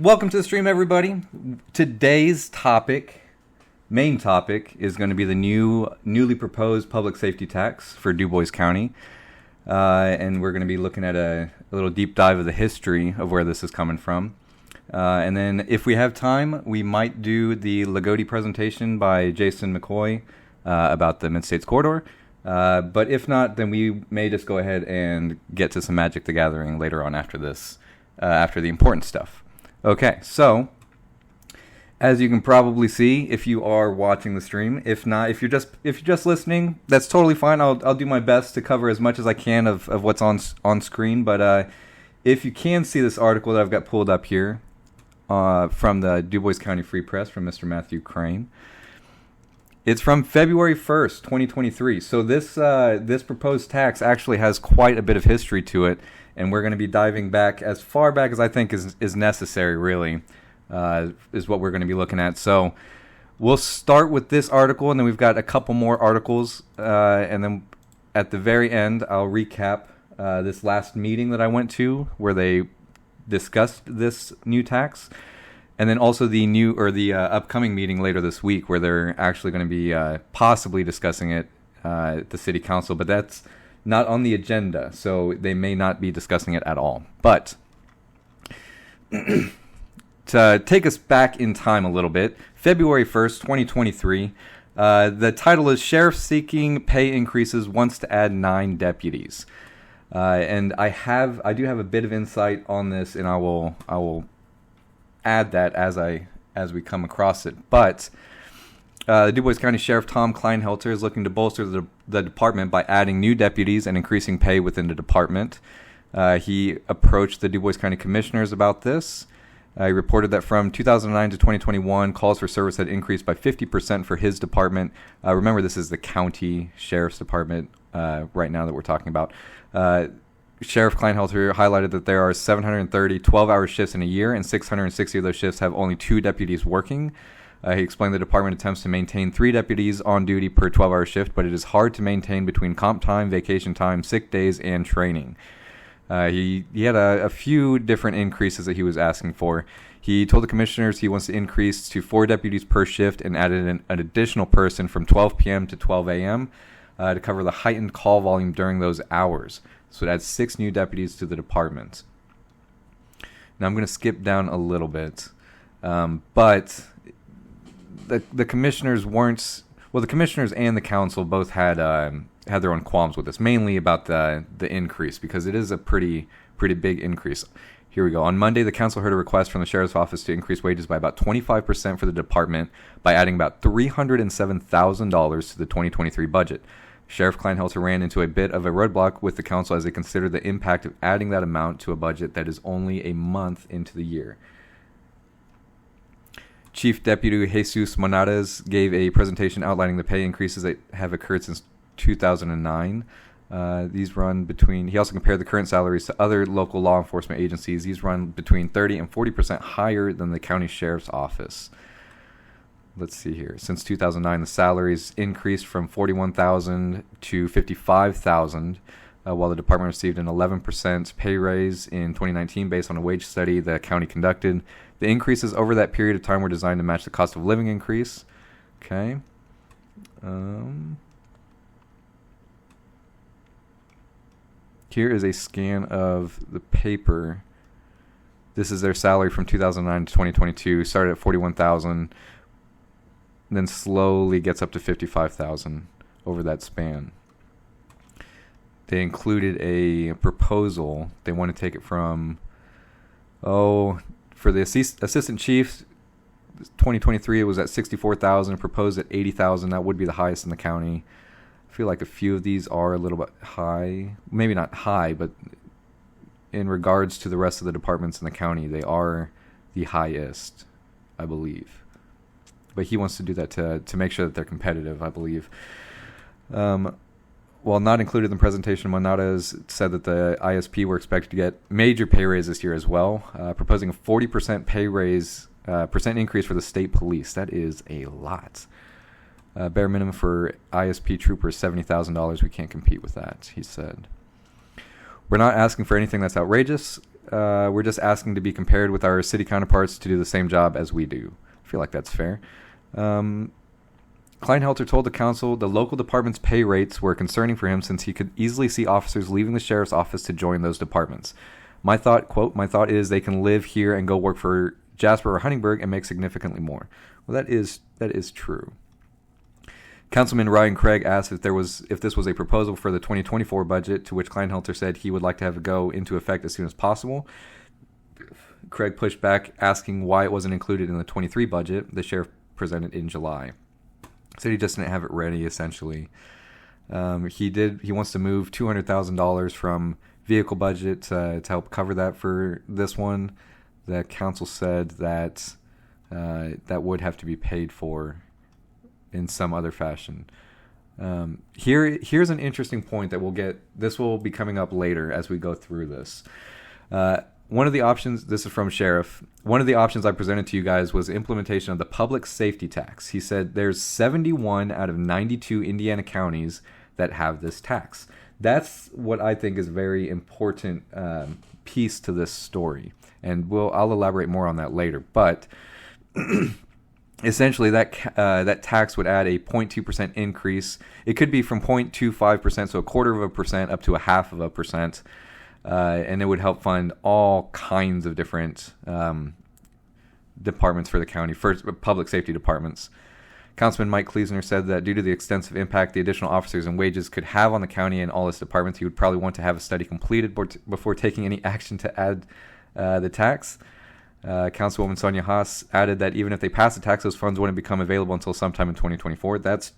welcome to the stream, everybody. Today's main topic, is going to be the newly proposed public safety tax for Dubois County. And we're going to be looking at a little deep dive of the history of where this is coming from. And then if we have time, we might do the Lagodi presentation by Jason McCoy about the Mid-States Corridor. But if not, then we may just go ahead and get to some Magic the Gathering later on after this, after the important stuff. Okay, so as you can probably see, if you are watching the stream, if not, if you're just listening, that's totally fine. I'll do my best to cover as much as I can of what's on screen. But if you can see this article that I've got pulled up here from the Dubois County Free Press from Mr. Matthew Crane, it's from February 1st, 2023. So this proposed tax actually has quite a bit of history to it, and we're going to be diving back as far back as I think is necessary, really. Is what we're going to be looking at. So we'll start with this article, and then we've got a couple more articles, and then at the very end, I'll recap this last meeting that I went to where they discussed this new tax, and then also the upcoming meeting later this week where they're actually going to be possibly discussing it at the city council, but that's not on the agenda, so they may not be discussing it at all. But to take us back in time a little bit, February 1st, 2023, the title is Sheriff Seeking Pay Increases Wants to Add 9 Deputies. And I do have a bit of insight on this, and I will add that as we come across it. But the Dubois County Sheriff Tom Kleinhelter is looking to bolster the department by adding new deputies and increasing pay within the department. He approached the Dubois County Commissioners about this. He reported that from 2009 to 2021, calls for service had increased by 50% for his department. Remember, this is the county sheriff's department right now that we're talking about. Sheriff Kleinhelter highlighted that there are 730 12-hour shifts in a year, and 660 of those shifts have only 2 deputies working. He explained the department attempts to maintain 3 deputies on duty per 12-hour shift, but it is hard to maintain between comp time, vacation time, sick days, and training. He had a few different increases that he was asking for. He told the commissioners he wants to increase to 4 deputies per shift and added an additional person from 12 p.m. to 12 a.m. To cover the heightened call volume during those hours. So it adds 6 new deputies to the department. Now I'm going to skip down a little bit, but the commissioners weren't. Well, the commissioners and the council both had their own qualms with this, mainly about the increase, because it is a pretty big increase. Here we go. On Monday, the council heard a request from the sheriff's office to increase wages by about 25% for the department by adding about $307,000 to the 2023 budget. Sheriff Kleinhelter ran into a bit of a roadblock with the council as they considered the impact of adding that amount to a budget that is only a month into the year. Chief Deputy Jesus Monarez gave a presentation outlining the pay increases that have occurred since 2009. These run between, he also compared the current salaries to other local law enforcement agencies. These run between 30 and 40% higher than the county sheriff's office. Let's see here. Since 2009, the salaries increased from $41,000 to $55,000, while the department received an 11% pay raise in 2019 based on a wage study the county conducted. The increases over that period of time were designed to match the cost of living increase. Okay. Here is a scan of the paper. This is their salary from 2009 to 2022. Started at $41,000, then slowly gets up to $55,000 over that span. They included a proposal. They want to take it from, for the assistant chief, 2023 it was at $64,000, proposed at $80,000. That would be the highest in the county. I feel like a few of these are a little bit high. Maybe not high, but in regards to the rest of the departments in the county, they are the highest, I believe. But he wants to do that to make sure that they're competitive, I believe. While not included in the presentation, Monarez said that the ISP were expected to get major pay raise this year as well, proposing a 40% pay raise, percent increase for the state police. That is a lot. Bare minimum for ISP troopers, $70,000. We can't compete with that, he said. We're not asking for anything that's outrageous. we're just asking to be compared with our city counterparts to do the same job as we do. I feel like that's fair. Kleinhelter told the council the local department's pay rates were concerning for him since he could easily see officers leaving the sheriff's office to join those departments. My thought, quote, my thought is they can live here and go work for Jasper or Huntingburg and make significantly more. Well, that is true. Councilman Ryan Craig asked if this was a proposal for the 2024 budget, to which Kleinhelter said he would like to have it go into effect as soon as possible. Craig pushed back, asking why it wasn't included in the 23 budget the sheriff presented in July. Said he just didn't have it ready, essentially. He wants to move $200,000 from vehicle budget to help cover that for this one. The council said that that would have to be paid for in some other fashion. Here's an interesting point that this will be coming up later as we go through this. One of the options, this is from Sheriff, one of the options I presented to you guys was implementation of the public safety tax. He said there's 71 out of 92 Indiana counties that have this tax. That's what I think is a very important piece to this story. And I'll elaborate more on that later. But essentially that tax would add a 0.2% increase. It could be from 0.25%, so 1/4% up to 0.5%. And it would help fund all kinds of different departments for the county, first public safety departments. Councilman Mike Kleesner said that due to the extensive impact the additional officers and wages could have on the county and all its departments, he would probably want to have a study completed before taking any action to add the tax. Councilwoman Sonia Haas added that even if they pass the tax, those funds wouldn't become available until sometime in 2024. That's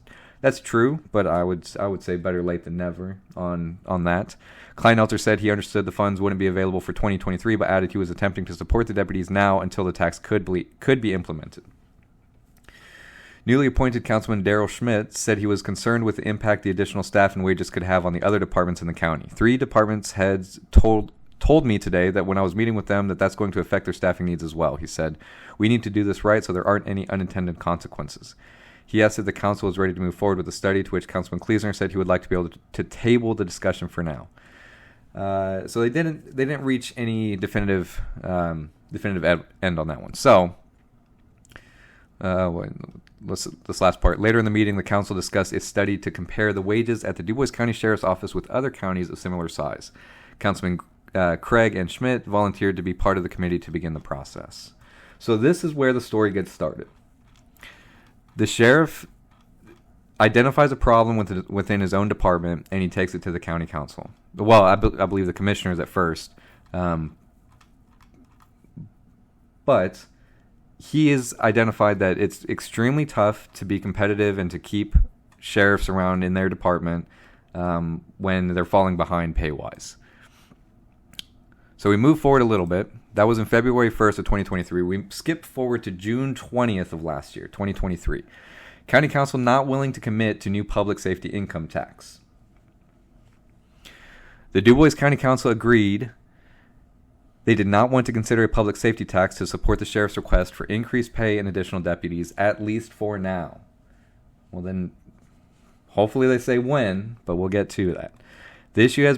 true, but I would say better late than never on that. Kleinhelter said he understood the funds wouldn't be available for 2023, but added he was attempting to support the deputies now until the tax could be implemented. Newly appointed Councilman Daryl Schmidt said he was concerned with the impact the additional staff and wages could have on the other departments in the county. 3 departments heads told me today that when I was meeting with them that's going to affect their staffing needs as well. He said, we need to do this right so there aren't any unintended consequences. He asked if the council was ready to move forward with the study, to which Councilman Kleesner said he would like to be able to table the discussion for now. So they didn't reach any definitive end on that one. So this last part. Later in the meeting, the council discussed a study to compare the wages at the Dubois County Sheriff's Office with other counties of similar size. Councilman Craig and Schmidt volunteered to be part of the committee to begin the process. So this is where the story gets started. The sheriff identifies a problem within his own department, and he takes it to the county council. Well, I believe the commissioners at first. But he has identified that it's extremely tough to be competitive and to keep sheriffs around in their department when they're falling behind pay-wise. So we move forward a little bit. That was in February 1st of 2023. We skip forward to June 20th of last year, 2023. County Council not willing to commit to new public safety income tax. The Dubois County Council agreed they did not want to consider a public safety tax to support the sheriff's request for increased pay and additional deputies, at least for now. Well, then, hopefully they say when, but we'll get to that. The issue has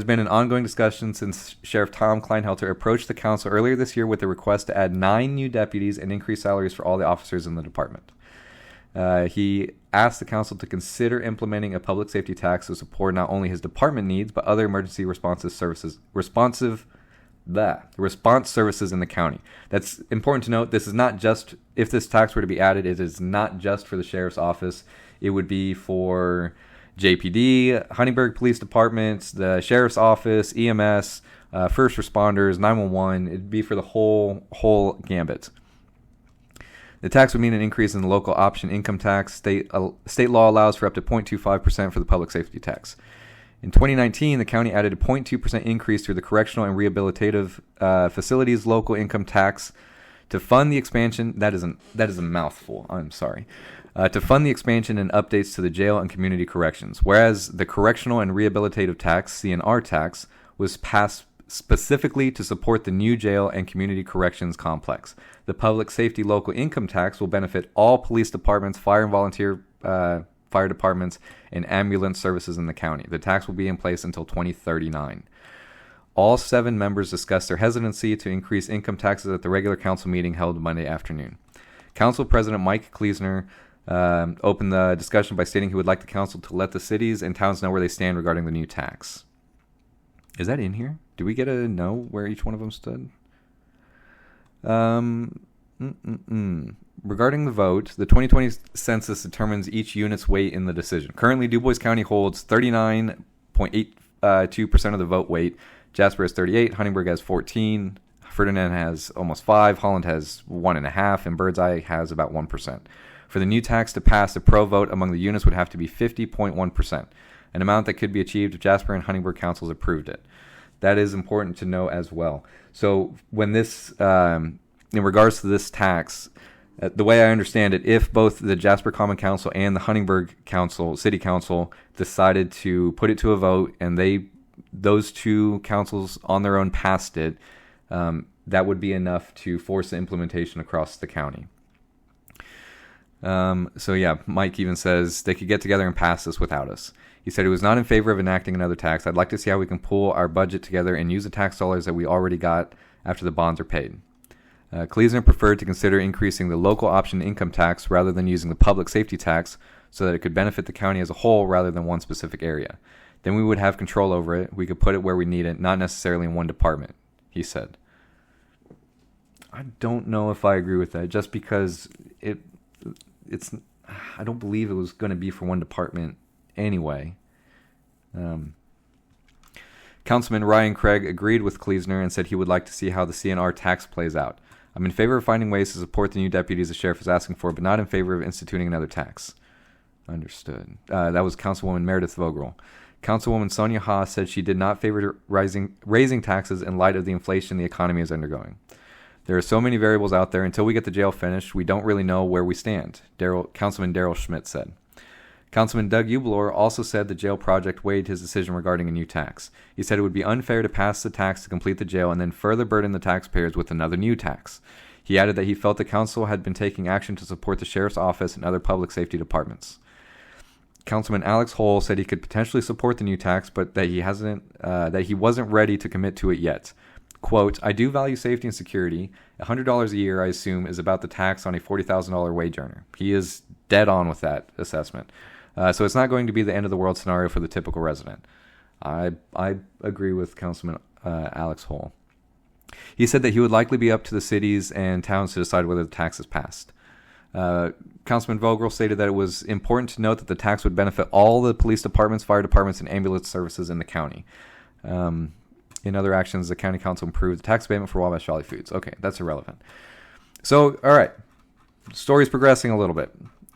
been an ongoing discussion since Sheriff Tom Kleinhelter approached the council earlier this year with a request to add 9 new deputies and increase salaries for all the officers in the department. He asked the council to consider implementing a public safety tax to support not only his department needs, but other emergency response services in the county. That's important to note. This is not just, if this tax were to be added, it is not just for the sheriff's office. It would be for JPD, Huntingburg Police Departments, the Sheriff's Office, EMS, first responders, 911. It'd be for the whole gambit. The tax would mean an increase in the local option income tax. State law allows for up to 0.25% for the public safety tax. In 2019, the county added a 0.2% increase through the correctional and rehabilitative facilities local income tax to fund the expansion. That is a mouthful. I'm sorry. To fund the expansion and updates to the jail and community corrections, whereas the correctional and rehabilitative tax, C&R tax, was passed specifically to support the new jail and community corrections complex. The public safety local income tax will benefit all police departments, fire and volunteer fire departments, and ambulance services in the county. The tax will be in place until 2039. All 7 members discussed their hesitancy to increase income taxes at the regular council meeting held Monday afternoon. Council President Mike Kleesner opened the discussion by stating he would like the council to let the cities and towns know where they stand regarding the new tax. Is that in here? Do we get to know where each one of them stood? Regarding the vote, the 2020 census determines each unit's weight in the decision. Currently, Dubois County holds 39.82% of the vote weight. Jasper has 38, Huntingburg has 14, Ferdinand has almost 5, Holland has 1.5, and Birdseye has about 1%. For the new tax to pass, the pro vote among the units would have to be 50.1%, an amount that could be achieved if Jasper and Huntingburg councils approved it. That is important to know as well. So when this, in regards to this tax, the way I understand it, if both the Jasper Common Council and the Huntingburg Council, City Council, decided to put it to a vote and those two councils on their own passed it, that would be enough to force the implementation across the county. So yeah, Mike even says they could get together and pass this without us. He said he was not in favor of enacting another tax. I'd like to see how we can pull our budget together and use the tax dollars that we already got after the bonds are paid. Kleesner preferred to consider increasing the local option income tax rather than using the public safety tax so that it could benefit the county as a whole rather than one specific area. Then we would have control over it. We could put it where we need it, not necessarily in one department, he said. I don't know if I agree with that, just because it's I don't believe it was going to be for one department anyway. Councilman Ryan Craig agreed with Kleesner and said he would like to see how the CNR tax plays out. I'm in favor of finding ways to support the new deputies the sheriff is asking for, but not in favor of instituting another tax. Understood. That was Councilwoman Meredith Vogel. Councilwoman Sonia Haas said she did not favor raising taxes in light of the inflation the economy is undergoing. There are so many variables out there. Until we get the jail finished, we don't really know where we stand, Councilman Daryl Schmidt said. Councilman Doug Eubelor also said the jail project weighed his decision regarding a new tax. He said it would be unfair to pass the tax to complete the jail and then further burden the taxpayers with another new tax. He added that he felt the council had been taking action to support the sheriff's office and other public safety departments. Councilman Alex Hull said he could potentially support the new tax, but that he wasn't ready to commit to it yet. Quote, I do value safety and security. $100 a year, I assume, is about the tax on a $40,000 wage earner. He is dead on with that assessment. So it's not going to be the end of the world scenario for the typical resident. I agree with Councilman Alex Hull. He said that he would likely be up to the cities and towns to decide whether the tax is passed. Councilman Vogel stated that it was important to note that the tax would benefit all the police departments, fire departments, and ambulance services in the county. In other actions, the county council improved the tax payment for Wabash Valley Foods. Okay, that's irrelevant. So, all right, story's progressing a little bit.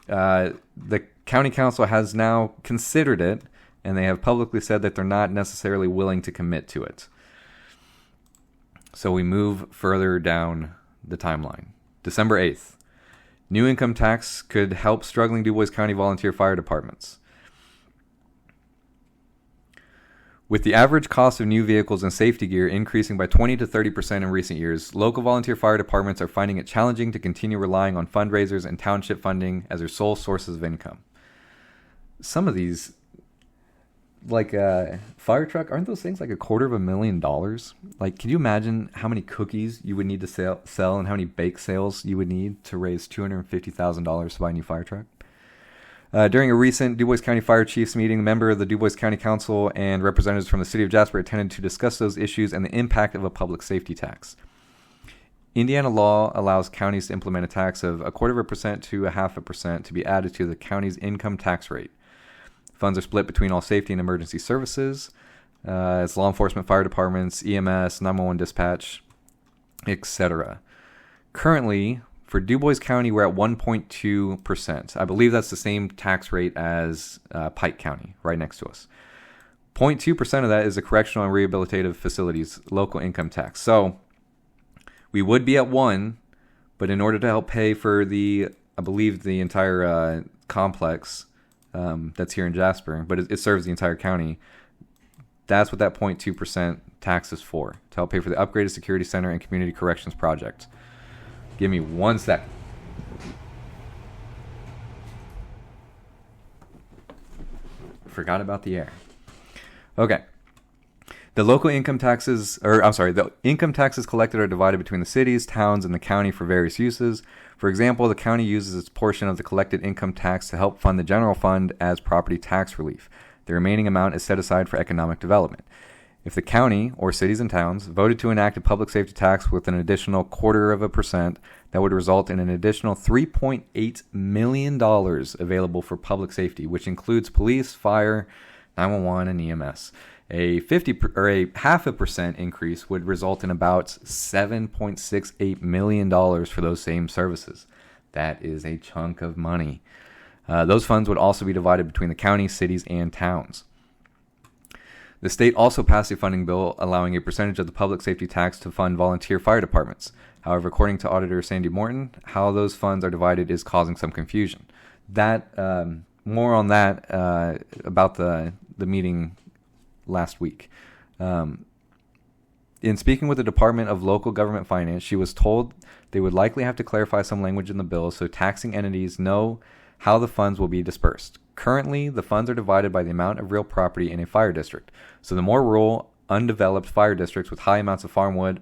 The county council has now considered it, and they have publicly said that they're not necessarily willing to commit to it. So we move further down the timeline. December 8th. New income tax could help struggling Dubois County volunteer fire departments. With the average cost of new vehicles and safety gear increasing by 20 to 30% in recent years, local volunteer fire departments are finding it challenging to continue relying on fundraisers and township funding as their sole sources of income. Some of these, like a fire truck, aren't those things like $250,000? Like, can you imagine how many cookies you would need to sell and how many bake sales you would need to raise $250,000 to buy a new fire truck? During a recent Dubois County Fire Chiefs meeting, a member of the Dubois County Council and representatives from the city of Jasper attended to discuss those issues and the impact of a public safety tax. Indiana law allows counties to implement a tax of 0.25% to 0.5% to be added to the county's income tax rate. Funds are split between all safety and emergency services, it's law enforcement, fire departments, EMS, 911 dispatch, etc. Currently, for Dubois County, we're at 1.2%. I believe that's the same tax rate as Pike County, right next to us. 0.2% of that is the correctional and rehabilitative facilities local income tax. So we would be at 1%, but in order to help pay for the entire complex that's here in Jasper, but it serves the entire county, that's what that 0.2% tax is for, to help pay for the upgraded security center and community corrections project. Give me 1 sec. Forgot about the air. Okay. The income taxes collected are divided between the cities, towns, and the county for various uses. For example, the county uses its portion of the collected income tax to help fund the general fund as property tax relief. The remaining amount is set aside for economic development. If the county, or cities and towns, voted to enact a public safety tax with an additional 0.25%, that would result in an additional $3.8 million available for public safety, which includes police, fire, 911, and EMS. A 0.5% increase would result in about $7.68 million for those same services. That is a chunk of money. Those funds would also be divided between the county, cities, and towns. The state also passed a funding bill allowing a percentage of the public safety tax to fund volunteer fire departments. However, according to Auditor Sandy Morton, how those funds are divided is causing some confusion. More on that about the meeting last week. In speaking with the Department of Local Government Finance, she was told they would likely have to clarify some language in the bill so taxing entities know how the funds will be dispersed. Currently, the funds are divided by the amount of real property in a fire district. So the more rural, undeveloped fire districts with high amounts of farmland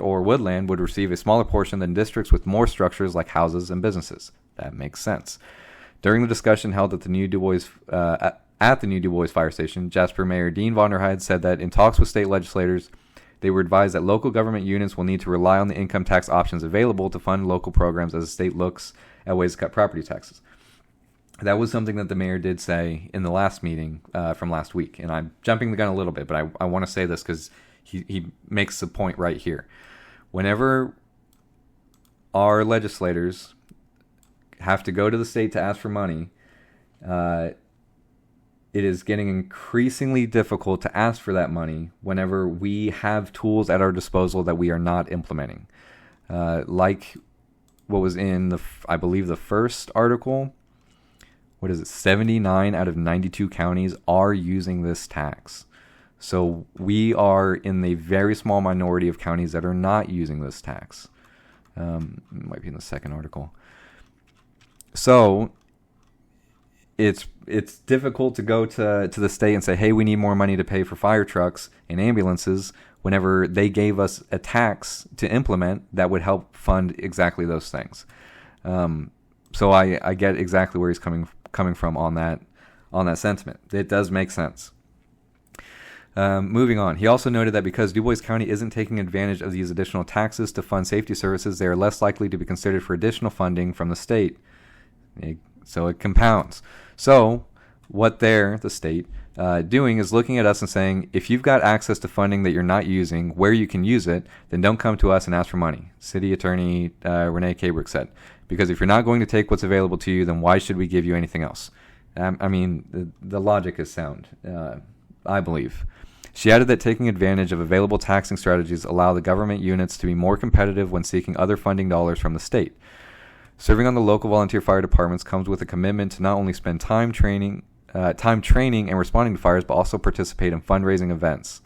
or woodland would receive a smaller portion than districts with more structures like houses and businesses. That makes sense. During the discussion held at the new Dubois fire station, Jasper Mayor Dean Vonderheide said that in talks with state legislators, they were advised that local government units will need to rely on the income tax options available to fund local programs as the state looks at ways to cut property taxes. That was something that the mayor did say in the last meeting from last week. And I'm jumping the gun a little bit, but I want to say this because he makes the point right here. Whenever our legislators have to go to the state to ask for money, it is getting increasingly difficult to ask for that money whenever we have tools at our disposal that we are not implementing. Like what was in I believe the first article. 79 out of 92 counties are using this tax. So we are in the very small minority of counties that are not using this tax. It might be in the second article. So it's difficult to go to the state and say, hey, we need more money to pay for fire trucks and ambulances whenever they gave us a tax to implement that would help fund exactly those things. So I get exactly where he's coming from on that sentiment. It does make sense. Moving on. He also noted that because Dubois County isn't taking advantage of these additional taxes to fund safety services, they are less likely to be considered for additional funding from the state. So it compounds. So what the state, doing is looking at us and saying, if you've got access to funding that you're not using where you can use it, then don't come to us and ask for money. City Attorney Renee Cabrick said. Because if you're not going to take what's available to you, then why should we give you anything else? The logic is sound, I believe. She added that taking advantage of available taxing strategies allow the government units to be more competitive when seeking other funding dollars from the state. Serving on the local volunteer fire departments comes with a commitment to not only spend time training and responding to fires, but also participate in fundraising events.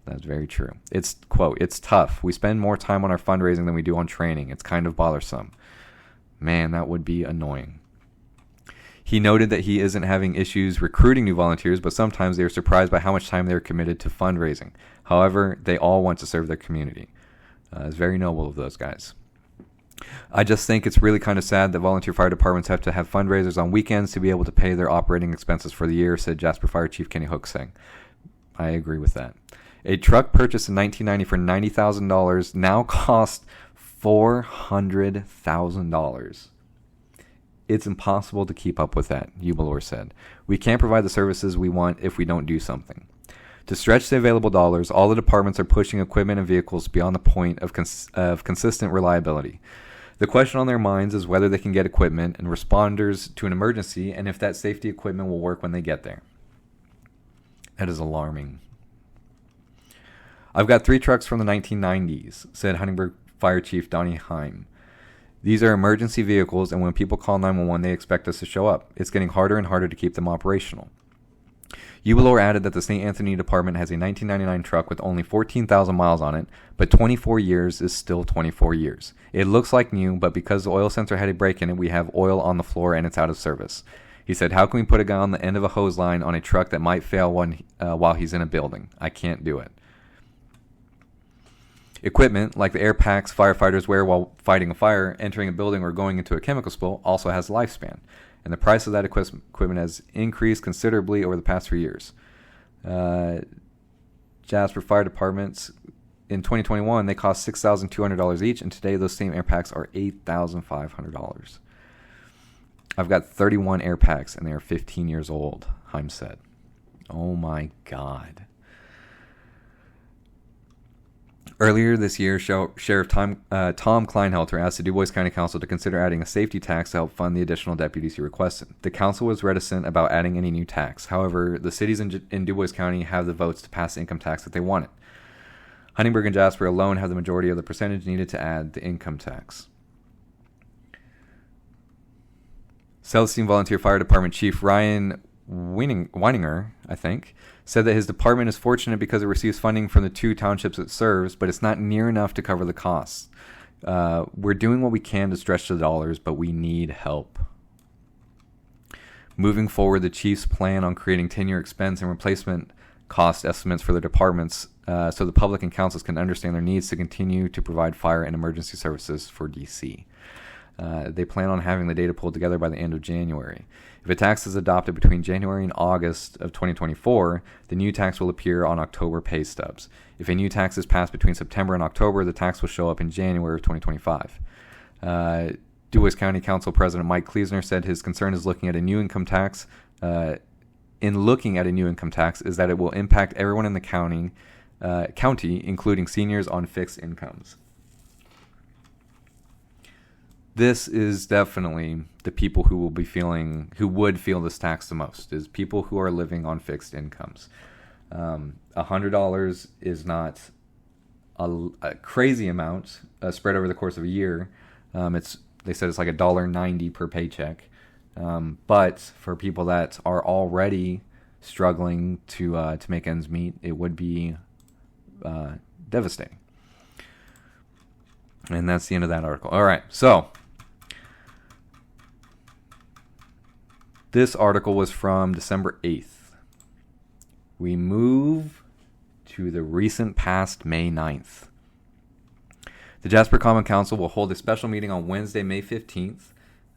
That's very true. It's, quote, it's tough. We spend more time on our fundraising than we do on training. It's kind of bothersome. Man, that would be annoying. He noted that he isn't having issues recruiting new volunteers, but sometimes they are surprised by how much time they are committed to fundraising. However, they all want to serve their community. It's very noble of those guys. I just think it's really kind of sad that volunteer fire departments have to have fundraisers on weekends to be able to pay their operating expenses for the year, said Jasper Fire Chief Kenny Hooksang. I agree with that. A truck purchased in 1990 for $90,000 now costs $400,000. It's impossible to keep up with that, Ubelor said. We can't provide the services we want if we don't do something. To stretch the available dollars, all the departments are pushing equipment and vehicles beyond the point of consistent reliability. The question on their minds is whether they can get equipment and responders to an emergency and if that safety equipment will work when they get there. That is alarming. I've got 3 trucks from the 1990s, said Huntingburg Fire Chief Donnie Heim. These are emergency vehicles, and when people call 911, they expect us to show up. It's getting harder and harder to keep them operational. Ubelor added that the St. Anthony Department has a 1999 truck with only 14,000 miles on it, but 24 years is still 24 years. It looks like new, but because the oil sensor had a break in it, we have oil on the floor and it's out of service. He said, "How can we put a guy on the end of a hose line on a truck that might fail while he's in a building? I can't do it." Equipment, like the air packs firefighters wear while fighting a fire, entering a building, or going into a chemical spill, also has a lifespan. And the price of that equipment has increased considerably over the past 3 years. Jasper Fire Departments, in 2021, they cost $6,200 each, and today those same air packs are $8,500. I've got 31 air packs, and they are 15 years old, Heim said. Oh my God. Earlier this year, Sheriff Tom Kleinhelter asked the Dubois County Council to consider adding a safety tax to help fund the additional deputies he requested. The council was reticent about adding any new tax. However, the cities in Dubois County have the votes to pass the income tax that they wanted. Huntingburg and Jasper alone have the majority of the percentage needed to add the income tax. Celestine Volunteer Fire Department Chief Ryan Weininger, I think, said that his department is fortunate because it receives funding from the 2 townships it serves, but it's not near enough to cover the costs. We're doing what we can to stretch the dollars, but we need help. Moving forward, the chiefs plan on creating 10-year expense and replacement cost estimates for their departments so the public and councils can understand their needs to continue to provide fire and emergency services for DC. They plan on having the data pulled together by the end of January. If a tax is adopted between January and August of 2024, the new tax will appear on October pay stubs. If a new tax is passed between September and October, the tax will show up in January of 2025. Dubois County Council President Mike Kleesner said his concern is looking at a new income tax. In looking at a new income tax, is that it will impact everyone in the county, including seniors on fixed incomes. This is definitely the people who would feel this tax the most, is people who are living on fixed incomes. $100 is not a crazy amount spread over the course of a year. They said it's like $1.90 per paycheck. But for people that are already struggling to make ends meet, it would be devastating. And that's the end of that article. All right, so this article was from December 8th. We move to the recent past May 9th. The Jasper Common Council will hold a special meeting on Wednesday, May 15th,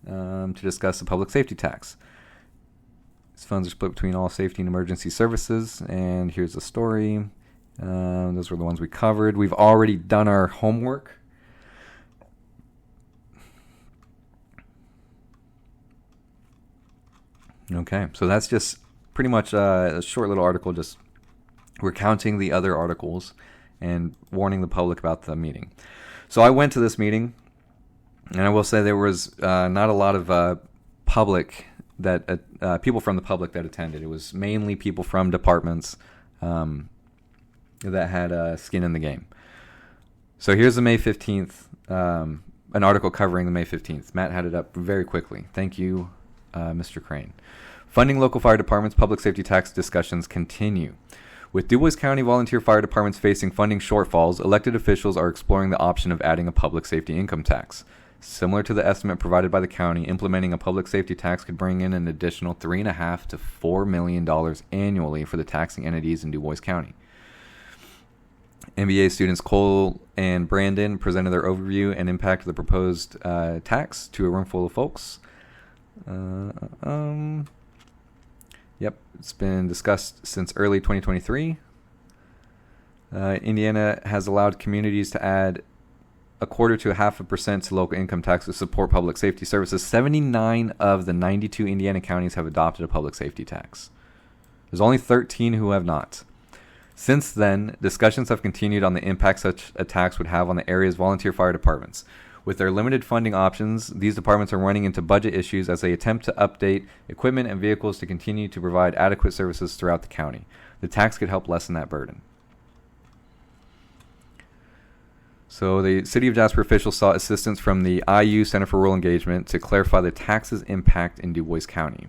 to discuss the public safety tax. These funds are split between all safety and emergency services, and here's the story. Those were the ones we covered. We've already done our homework. Okay, so that's just pretty much a short little article, just recounting the other articles and warning the public about the meeting. So I went to this meeting, and I will say there was not a lot of people from the public that attended. It was mainly people from departments that had skin in the game. So here's the May 15th, an article covering the May 15th. Matt had it up very quickly. Thank you, Mr. Crane. Funding local fire departments, public safety tax discussions continue. With Dubois County volunteer fire departments facing funding shortfalls, elected officials are exploring the option of adding a public safety income tax. Similar to the estimate provided by the county, implementing a public safety tax could bring in an additional $3.5 to $4 million annually for the taxing entities in Dubois County. MBA students Cole and Brandon presented their overview and impact of the proposed tax to a room full of folks. Yep, it's been discussed since early 2023. Indiana has allowed communities to add 1/4 to 0.5% to local income tax to support public safety services. 79 of the 92 Indiana counties have adopted a public safety tax. There's only 13 who have not. Since then, discussions have continued on the impact such a tax would have on the area's volunteer fire departments. With their limited funding options, these departments are running into budget issues as they attempt to update equipment and vehicles to continue to provide adequate services throughout the county. The tax could help lessen that burden. So the City of Jasper officials sought assistance from the IU Center for Rural Engagement to clarify the tax's impact in Dubois County.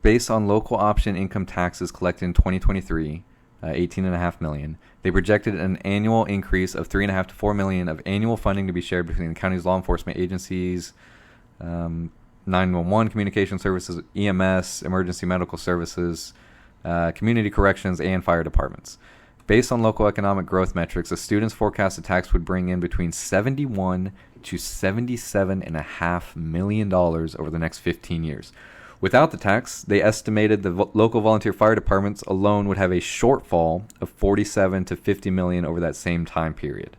Based on local option income taxes collected in 2023, $18.5 million. They projected an annual increase of $3.5 to $4 million of annual funding to be shared between the county's law enforcement agencies, 911 communication services, EMS, emergency medical services, community corrections, and fire departments. Based on local economic growth metrics, the students' forecasted tax would bring in between $71 to $77.5 million over the next 15 years. Without the tax, they estimated the local volunteer fire departments alone would have a shortfall of 47 to 50 million over that same time period.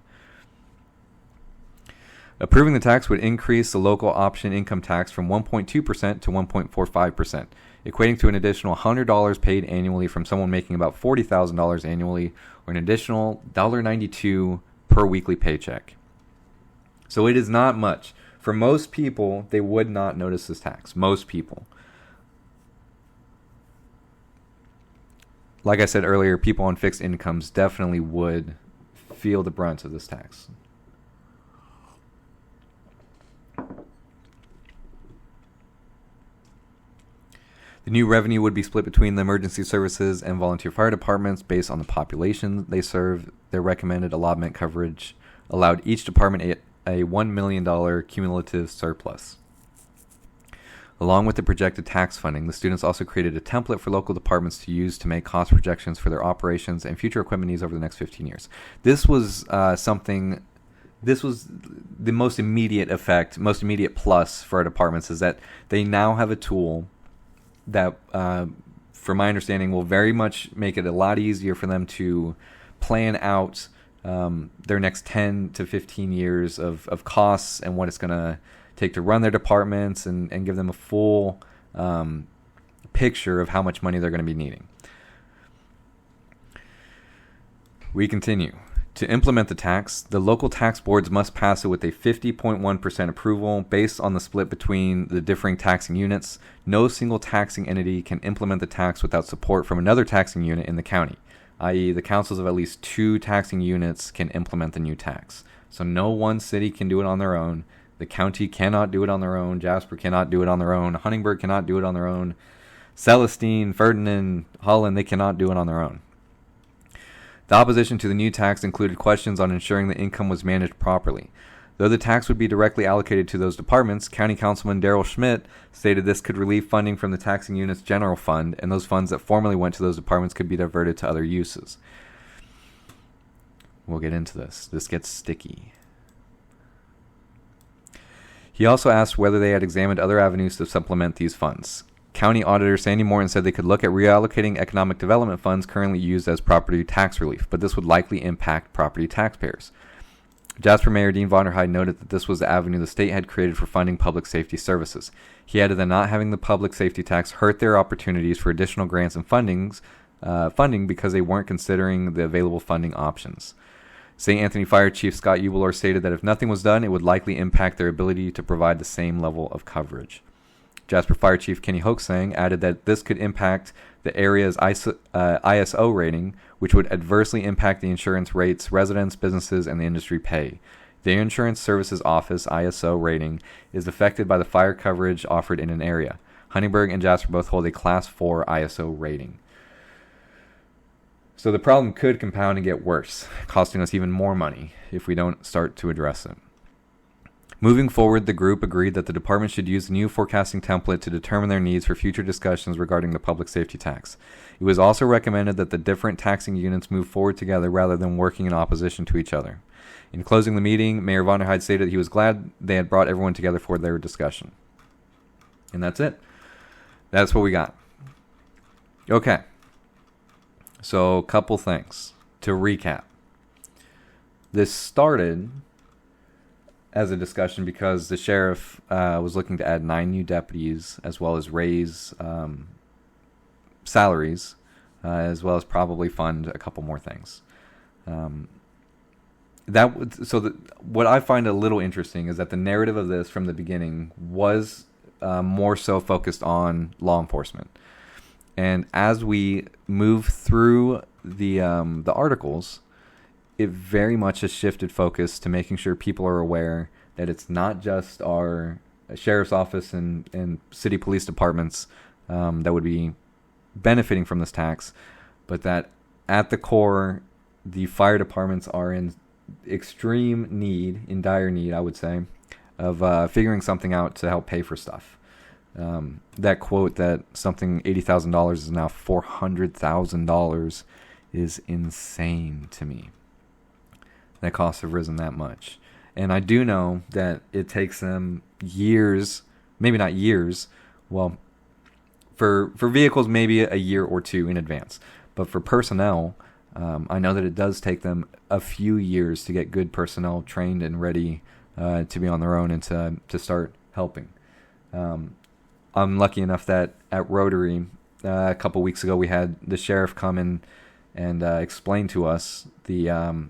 Approving the tax would increase the local option income tax from 1.2% to 1.45%, equating to an additional $100 paid annually from someone making about $40,000 annually, or an additional $1.92 per weekly paycheck. So it is not much. For most people, they would not notice this tax. Most people. Like I said earlier, people on fixed incomes definitely would feel the brunt of this tax. The new revenue would be split between the emergency services and volunteer fire departments based on the population they serve. Their recommended allotment coverage allowed each department a $1 million cumulative surplus. Along with the projected tax funding, the students also created a template for local departments to use to make cost projections for their operations and future equipment needs over the next 15 years. This was this was the most immediate effect, most immediate plus for our departments, is that they now have a tool that, from my understanding, will very much make it a lot easier for them to plan out their next 10 to 15 years of costs and what it's going to take to run their departments, and give them a full picture of how much money they're going to be needing. We continue. To implement the tax, the local tax boards must pass it with a 50.1% approval based on the split between the differing taxing units. No single taxing entity can implement the tax without support from another taxing unit in the county, i.e. the councils of at least 2 taxing units can implement the new tax. So no one city can do it on their own. The county cannot do it on their own. Jasper cannot do it on their own. Huntingburg cannot do it on their own. Celestine, Ferdinand, Holland, they cannot do it on their own. The opposition to the new tax included questions on ensuring the income was managed properly. Though the tax would be directly allocated to those departments, County Councilman Daryl Schmidt stated this could relieve funding from the taxing unit's general fund, and those funds that formerly went to those departments could be diverted to other uses. We'll get into this. This gets sticky. He also asked whether they had examined other avenues to supplement these funds. County Auditor Sandy Morton said they could look at reallocating economic development funds currently used as property tax relief, but this would likely impact property taxpayers. Jasper Mayor Dean Vonderheide noted that this was the avenue the state had created for funding public safety services. He added that not having the public safety tax hurt their opportunities for additional grants and funding because they weren't considering the available funding options. St. Anthony Fire Chief Scott Ubelor stated that if nothing was done, it would likely impact their ability to provide the same level of coverage. Jasper Fire Chief Kenny Hoaxang added that this could impact the area's ISO rating, which would adversely impact the insurance rates residents, businesses, and the industry pay. The Insurance Services Office ISO rating is affected by the fire coverage offered in an area. Huntingburg and Jasper both hold a Class 4 ISO rating. So the problem could compound and get worse, costing us even more money if we don't start to address it. Moving forward, the group agreed that the department should use the new forecasting template to determine their needs for future discussions regarding the public safety tax. It was also recommended that the different taxing units move forward together rather than working in opposition to each other. In closing the meeting, Mayor Vonderheide stated he was glad they had brought everyone together for their discussion. And that's it. That's what we got. Okay. So, a couple things to recap. This started as a discussion because the sheriff was looking to add 9 new deputies, as well as raise salaries, as well as probably fund a couple more things. What I find a little interesting is that the narrative of this from the beginning was more so focused on law enforcement. And as we move through the articles, it very much has shifted focus to making sure people are aware that it's not just our sheriff's office and city police departments that would be benefiting from this tax, but that at the core, the fire departments are in extreme need, in dire need, I would say, of figuring something out to help pay for stuff. That quote that something $80,000 is now $400,000 is insane to me. That costs have risen that much. And I do know that it takes them years, maybe not years, well, for vehicles maybe a year or two in advance. But for personnel, I know that it does take them a few years to get good personnel trained and ready to be on their own and to start helping. I'm lucky enough that at Rotary, a couple weeks ago, we had the sheriff come in and explain to us the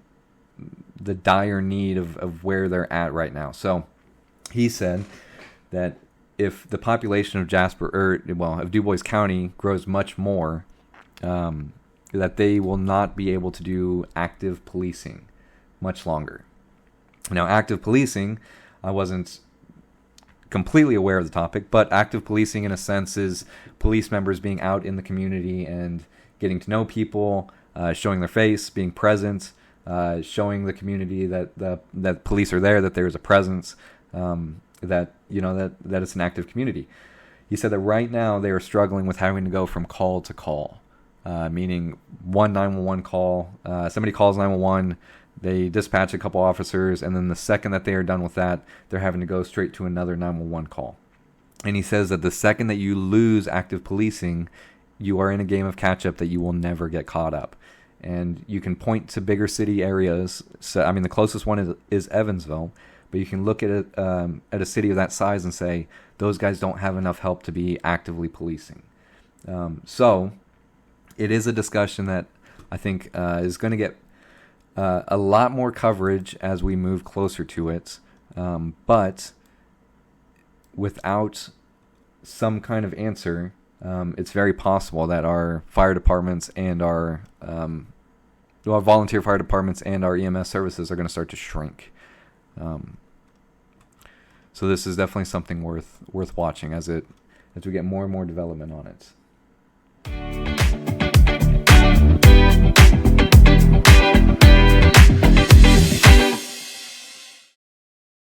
dire need of where they're at right now. So he said that if the population of of Dubois County grows much more, that they will not be able to do active policing much longer. Now, active policing, I wasn't completely aware of the topic, but active policing in a sense is police members being out in the community and getting to know people, showing their face, being present, showing the community that police are there, that there is a presence, that it's an active community. He said that right now they are struggling with having to go from call to call, meaning one 911 call, somebody calls 911, they dispatch a couple officers, and then the second that they are done with that, they're having to go straight to another 911 call. And he says that the second that you lose active policing, you are in a game of catch-up that you will never get caught up. And you can point to bigger city areas. So, I mean, the closest one is Evansville, but you can look at a city of that size and say, those guys don't have enough help to be actively policing. So it is a discussion that I think is going to get a lot more coverage as we move closer to it. But without some kind of answer, it's very possible that our fire departments and our volunteer fire departments and our EMS services are going to start to shrink. So this is definitely something worth watching as we get more and more development on it.